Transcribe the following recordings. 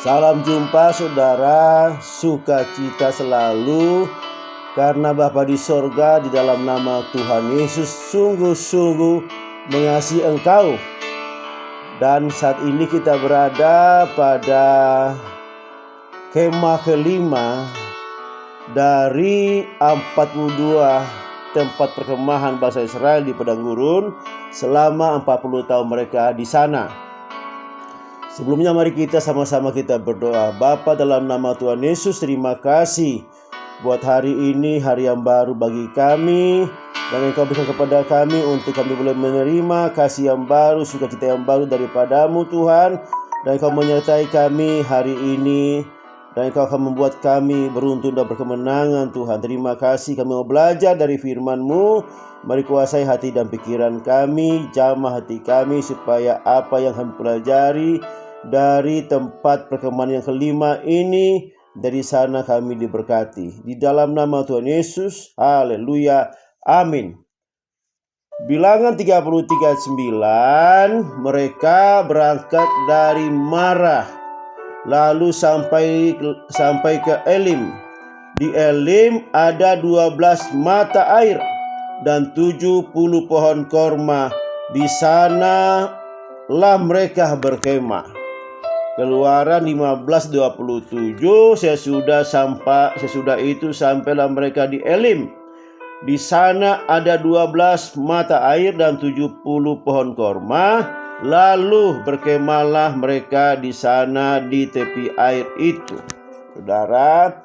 Salam jumpa saudara, sukacita selalu karena Bapa di sorga di dalam nama Tuhan Yesus sungguh-sungguh mengasihi engkau. Dan saat ini kita berada pada kemah kelima dari 42 tempat perkemahan bangsa Israel di padang gurun selama 40 tahun mereka di sana. Sebelumnya mari kita sama-sama kita berdoa. Bapa dalam nama Tuhan Yesus, terima kasih buat hari ini, hari yang baru bagi kami, dan Engkau berikan kepada kami untuk kami boleh menerima kasih yang baru, sukacita yang baru daripadamu Tuhan. Dan Engkau menyertai kami hari ini, dan Engkau akan membuat kami beruntung dan berkemenangan Tuhan. Terima kasih, kami mau belajar dari firman-Mu. Mari kuasai hati dan pikiran kami, jamah hati kami, supaya apa yang kami pelajari dari tempat perkemahan yang kelima ini, dari sana kami diberkati. Di dalam nama Tuhan Yesus, haleluya, amin. Bilangan 33:9, mereka berangkat dari Marah, lalu sampai ke Elim. Di Elim ada 12 mata air dan 70 pohon korma. Di sanalah mereka berkemah. Keluaran 15:27, sesudah itu sampailah mereka di Elim. Di sana ada 12 mata air dan 70 pohon korma. Lalu berkemahlah mereka di sana di tepi air itu. Saudara,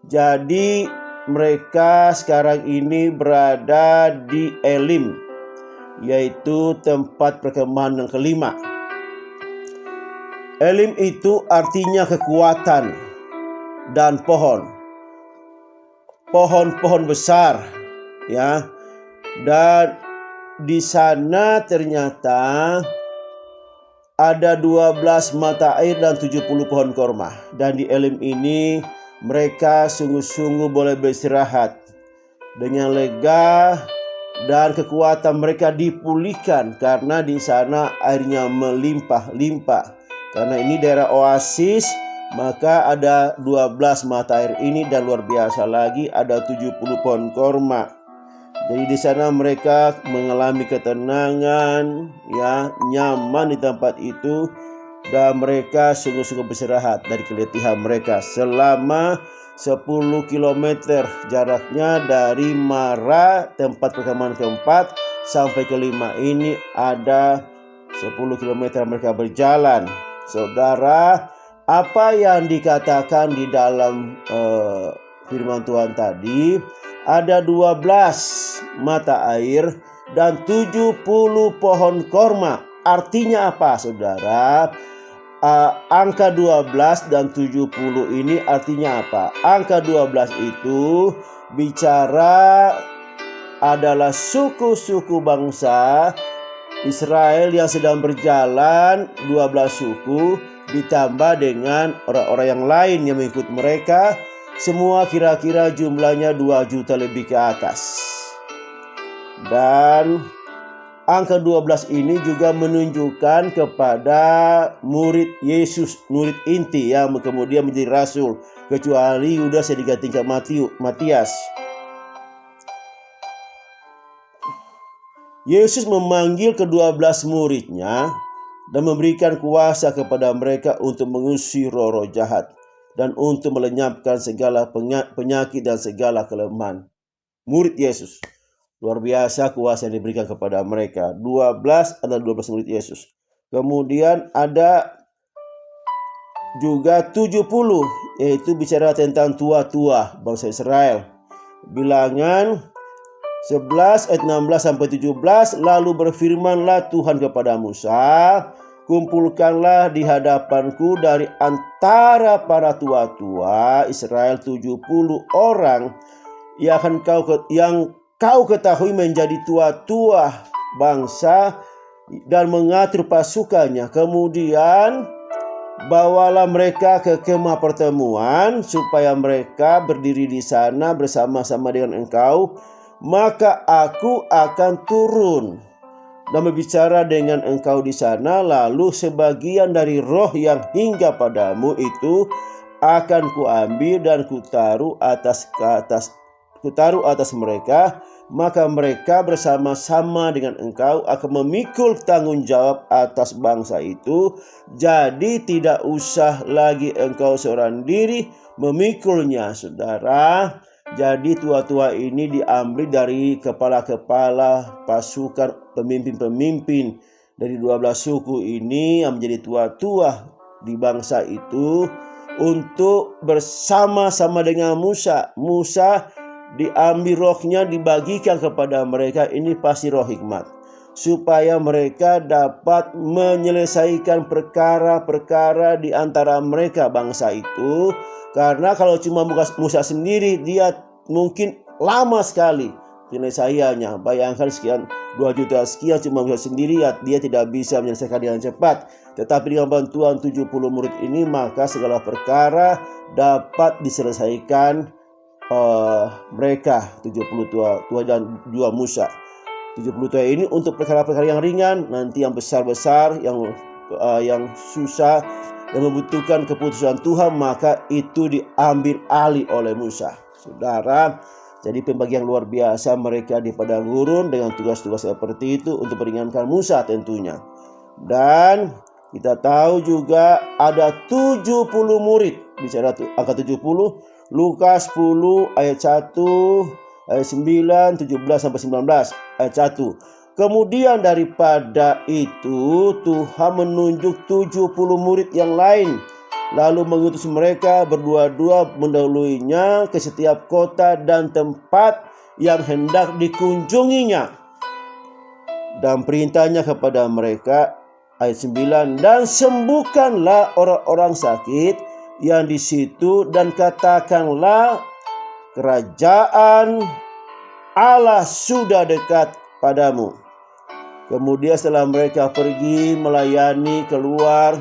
jadi mereka sekarang ini berada di Elim, yaitu tempat perkemahan yang kelima. Elim itu artinya kekuatan dan pohon-pohon besar, ya. Dan di sana ternyata ada 12 mata air dan 70 pohon korma. Dan di Elim ini mereka sungguh-sungguh boleh beristirahat dengan lega, dan kekuatan mereka dipulihkan karena di sana airnya melimpah-limpah. Karena ini daerah oasis, maka ada 12 mata air ini, dan luar biasa lagi ada 70 pohon korma. Jadi di sana mereka mengalami ketenangan, ya, nyaman di tempat itu, dan mereka sungguh-sungguh beristirahat dari keletihan mereka selama 10 km jaraknya dari Marah, tempat perkemahan keempat, sampai kelima ini ada 10 km mereka berjalan. Saudara, apa yang dikatakan di dalam firman Tuhan tadi, ada 12 mata air dan 70 pohon korma. Artinya apa, saudara? Angka 12 dan 70 ini artinya apa? Angka 12 itu bicara adalah suku-suku bangsa Israel yang sedang berjalan, 12 suku ditambah dengan orang-orang yang lain yang mengikut mereka. Semua kira-kira jumlahnya 2 juta lebih ke atas. Dan angka 12 ini juga menunjukkan kepada murid Yesus, murid inti yang kemudian menjadi rasul, kecuali Yudas yang digantikan Matias. Yesus memanggil ke-12 muridnya dan memberikan kuasa kepada mereka untuk mengusir roh-roh jahat dan untuk melenyapkan segala penyakit dan segala kelemahan. Murid Yesus, luar biasa kuasa yang diberikan kepada mereka. 12 adalah 12 murid Yesus. Kemudian ada juga 70, yaitu bicara tentang tua-tua bangsa Israel. Bilangan 11 ayat 16 sampai 17, lalu berfirmanlah Tuhan kepada Musa, kumpulkanlah di hadapanku dari antara para tua-tua Israel 70 orang yang kau ketahui menjadi tua-tua bangsa dan mengatur pasukannya. Kemudian bawalah mereka ke kemah pertemuan supaya mereka berdiri di sana bersama-sama dengan engkau. Maka aku akan turun dan berbicara dengan engkau di sana, lalu sebagian dari roh yang hingga padamu itu akan kuambil dan kutaruh atas mereka, maka mereka bersama-sama dengan engkau akan memikul tanggung jawab atas bangsa itu. Jadi tidak usah lagi engkau seorang diri memikulnya, saudara. Jadi tua-tua ini diambil dari kepala-kepala pasukan, pemimpin-pemimpin dari 12 suku ini yang menjadi tua-tua di bangsa itu untuk bersama-sama dengan Musa. Musa diambil rohnya, dibagikan kepada mereka. Ini pasti roh hikmat, supaya mereka dapat menyelesaikan perkara-perkara di antara mereka bangsa itu. Karena kalau cuma Musa sendiri, dia mungkin lama sekali penyelesaiannya. Bayangkan sekian 2 juta sekian cuma Musa sendiri, dia tidak bisa menyelesaikan dengan cepat. Tetapi dengan bantuan 70 murid ini, maka segala perkara dapat diselesaikan mereka 70 tua dan 2 Musa. 70 tua ini untuk perkara-perkara yang ringan. Nanti yang besar-besar, yang susah, yang membutuhkan keputusan Tuhan, maka itu diambil alih oleh Musa. Saudara, jadi pembagian luar biasa mereka di padang gurun dengan tugas-tugas seperti itu untuk meringankan Musa tentunya. Dan kita tahu juga ada 70 murid. Bicara angka 70, Lukas 10 ayat 1, ayat 9, 17 sampai 19, ayat 1. Kemudian daripada itu Tuhan menunjuk 70 murid yang lain, lalu mengutus mereka berdua-dua mendahuluinya ke setiap kota dan tempat yang hendak dikunjunginya. Dan perintahnya kepada mereka, ayat 9, dan sembuhkanlah orang-orang sakit yang di situ, dan katakanlah kerajaan Allah sudah dekat padamu. Kemudian setelah mereka pergi melayani keluar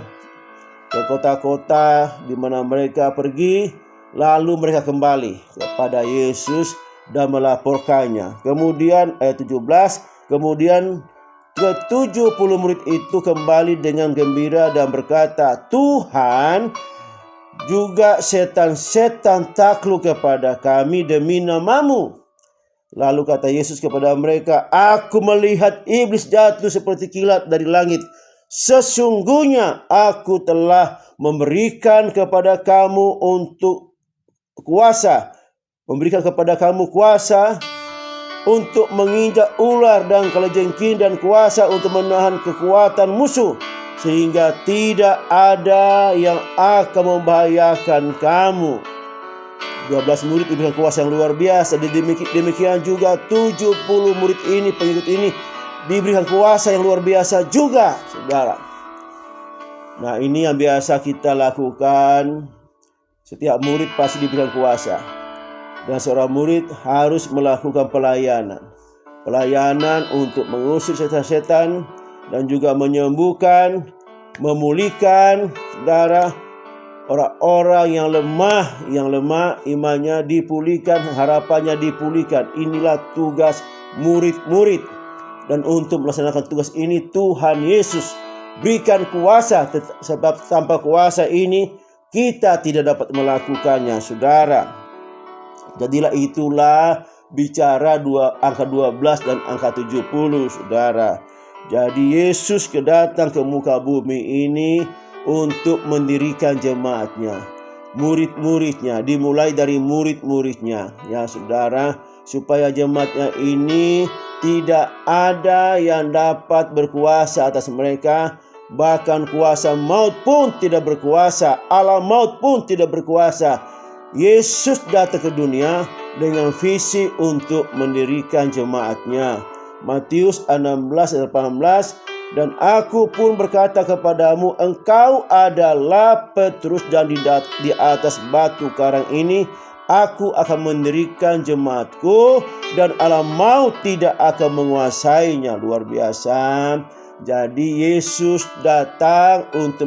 ke kota-kota di mana mereka pergi, lalu mereka kembali kepada Yesus dan melaporkannya. Kemudian ayat 17, kemudian ke-70 murid itu kembali dengan gembira dan berkata, Tuhan, juga setan-setan takluk kepada kami demi nama-Mu. Lalu kata Yesus kepada mereka, aku melihat iblis jatuh seperti kilat dari langit. Sesungguhnya aku telah memberikan kepada kamu kuasa untuk menginjak ular dan kalajengking, dan kuasa untuk menahan kekuatan musuh, sehingga tidak ada yang akan membahayakan kamu. 12 murid diberikan kuasa yang luar biasa. Demikian juga 70 murid ini, pengikut ini, diberikan kuasa yang luar biasa juga, saudara. Nah, ini yang biasa kita lakukan. Setiap murid pasti diberikan kuasa. Dan seorang murid harus melakukan pelayanan. Pelayanan untuk mengusir setan-setan dan juga menyembuhkan, memulihkan, saudara, orang-orang yang lemah imannya dipulihkan, harapannya dipulihkan. Inilah tugas murid-murid. Dan untuk melaksanakan tugas ini Tuhan Yesus berikan kuasa, sebab tanpa kuasa ini kita tidak dapat melakukannya, saudara. Jadilah itulah bicara angka 12 dan angka 70, saudara. Jadi Yesus kedatang ke muka bumi ini untuk mendirikan jemaatnya, murid-muridnya, dimulai dari murid-muridnya, ya saudara, supaya jemaatnya ini tidak ada yang dapat berkuasa atas mereka, bahkan kuasa maut pun tidak berkuasa, alam maut pun tidak berkuasa. Yesus datang ke dunia dengan visi untuk mendirikan jemaatnya. Matius 16 ayat 18, dan aku pun berkata kepadamu, engkau adalah Petrus, dan di atas batu karang ini aku akan mendirikan jemaatku, dan alam maut tidak akan menguasainya. Luar biasa. Jadi Yesus datang untuk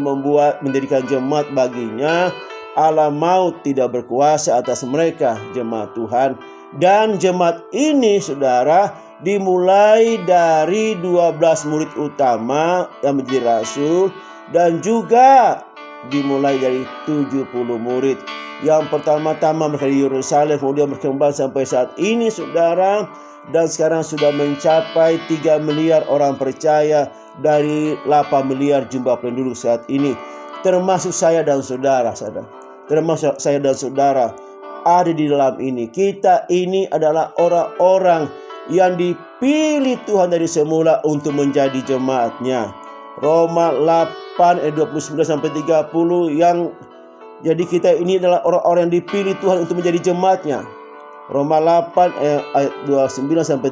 mendirikan jemaat baginya. Alam maut tidak berkuasa atas mereka, jemaat Tuhan. Dan jemaat ini, saudara, dimulai dari 12 murid utama yang menjadi rasul, dan juga dimulai dari 70 murid. Yang pertama-tama mereka di Yerusalem, kemudian berkembang sampai saat ini, saudara. Dan sekarang sudah mencapai 3 miliar orang percaya dari 8 miliar jumlah penduduk saat ini. Termasuk saya dan saudara, termasuk saya dan saudara ada di dalam ini. Kita ini adalah orang-orang yang dipilih Tuhan dari semula untuk menjadi jemaatnya. Roma 8 ayat 29-30 yang jadi kita ini adalah orang-orang yang dipilih Tuhan untuk menjadi jemaatnya. Roma 8 ayat 29-30,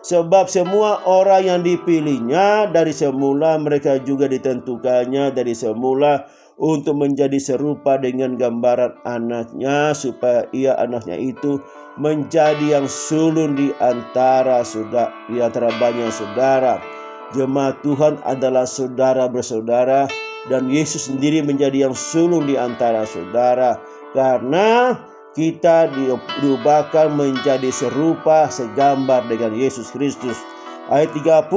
sebab semua orang yang dipilihnya dari semula, mereka juga ditentukannya dari semula untuk menjadi serupa dengan gambaran anaknya, supaya ia anaknya itu menjadi yang sulung di antara banyak saudara. Jemaat Tuhan adalah saudara bersaudara, dan Yesus sendiri menjadi yang sulung di antara saudara, karena kita diubahkan menjadi serupa segambar dengan Yesus Kristus. Ayat 30,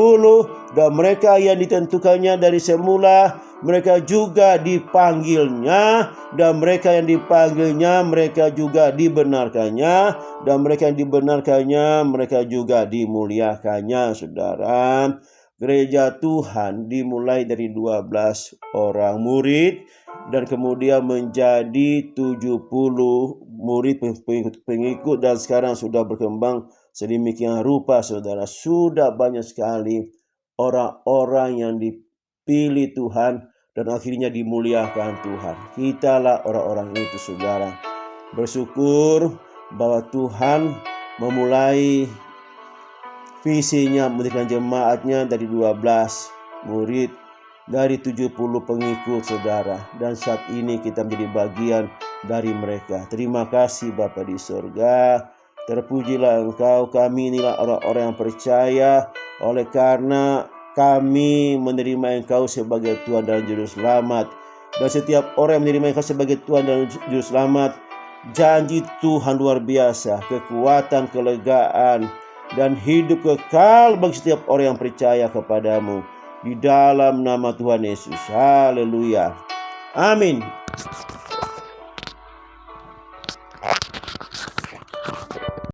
dan mereka yang ditentukannya dari semula, mereka juga dipanggilnya, dan mereka yang dipanggilnya, mereka juga dibenarkannya, dan mereka yang dibenarkannya, mereka juga dimuliakannya. Saudara, gereja Tuhan dimulai dari 12 orang murid dan kemudian menjadi 70 murid pengikut, dan sekarang sudah berkembang sedemikian rupa, saudara. Sudah banyak sekali orang-orang yang dipilih Tuhan dan akhirnya dimuliakan Tuhan. Kitalah orang-orang itu, saudara. Bersyukur bahwa Tuhan memulai visinya mendirikan jemaatnya dari 12 murid, dari 70 pengikut, saudara. Dan saat ini kita menjadi bagian dari mereka. Terima kasih Bapa di surga. Terpujilah Engkau. Kami inilah orang-orang yang percaya oleh karena kami menerima Engkau sebagai Tuhan dan Juru Selamat. Dan setiap orang yang menerima Engkau sebagai Tuhan dan Juru Selamat, janji Tuhan luar biasa, kekuatan, kelegaan, dan hidup kekal bagi setiap orang yang percaya kepadamu. Di dalam nama Tuhan Yesus. Haleluya. Amin.